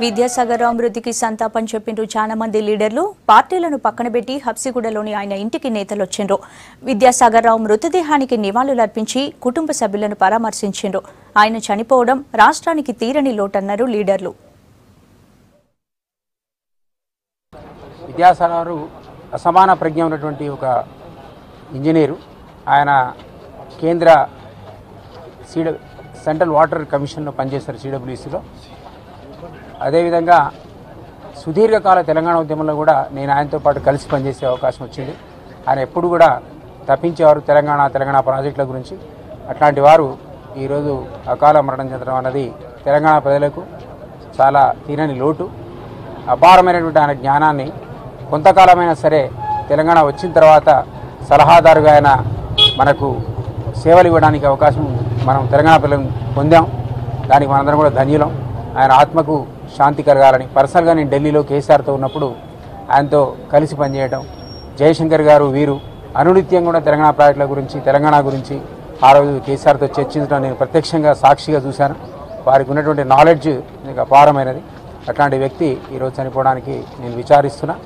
విద్యాసాగర్ రావు మృతికి సంతాపం చెప్పిండ్రు చాలా మంది లీడర్లు పార్టీలను పక్కన పెట్టి హబ్సిగూడలోని ఆయన ఇంటికి నేతలు వచ్చిండ్రు. విద్యాసాగర్ రావు మృతదేహానికి నివాళులర్పించి కుటుంబ సభ్యులను పరామర్శించిండ్రు. ఆయన చనిపోవడం రాష్ట్రానికి తీరని లోటన్నారు లీడర్లు. విద్యాసాగర్ అసమాన ప్రజ్ఞ ఉన్నటువంటి ఒక ఇంజనీరు. ఆయన కేంద్ర సెంట్రల్ వాటర్ కమిషన్లో పనిచేస్తారు, సిడబ్ల్యూసీలో. అదేవిధంగా సుదీర్ఘకాల తెలంగాణ ఉద్యమంలో కూడా నేను ఆయనతో పాటు కలిసి పనిచేసే అవకాశం వచ్చింది. ఆయన ఎప్పుడు కూడా తప్పించేవారు తెలంగాణ ప్రాజెక్టుల గురించి. అట్లాంటి వారు ఈరోజు అకాల మరణం చెందడం అన్నది తెలంగాణ ప్రజలకు చాలా తీరని లోటు. అపారమైనటువంటి ఆయన జ్ఞానాన్ని కొంతకాలమైనా సరే తెలంగాణ వచ్చిన తర్వాత సలహాదారుగా ఆయన మనకు సేవలు ఇవ్వడానికి అవకాశం మనం తెలంగాణ పిల్లలు పొందాం. దానికి మనందరం కూడా ధన్యులం. ఆయన ఆత్మకు శాంతి కలగాలని పర్సనల్గా నేను ఢిల్లీలో కేసీఆర్తో ఉన్నప్పుడు ఆయనతో కలిసి పనిచేయడం, జయశంకర్ గారు వీరు అనునిత్యం కూడా తెలంగాణ ప్రాజెక్టుల గురించి తెలంగాణ గురించి ఆ రోజు కేసీఆర్తో చర్చించడం నేను ప్రత్యక్షంగా సాక్షిగా చూశాను. వారికి ఉన్నటువంటి నాలెడ్జ్ అపారమైనది. అట్లాంటి వ్యక్తి ఈరోజు చనిపోవడానికి నేను విచారిస్తున్నా.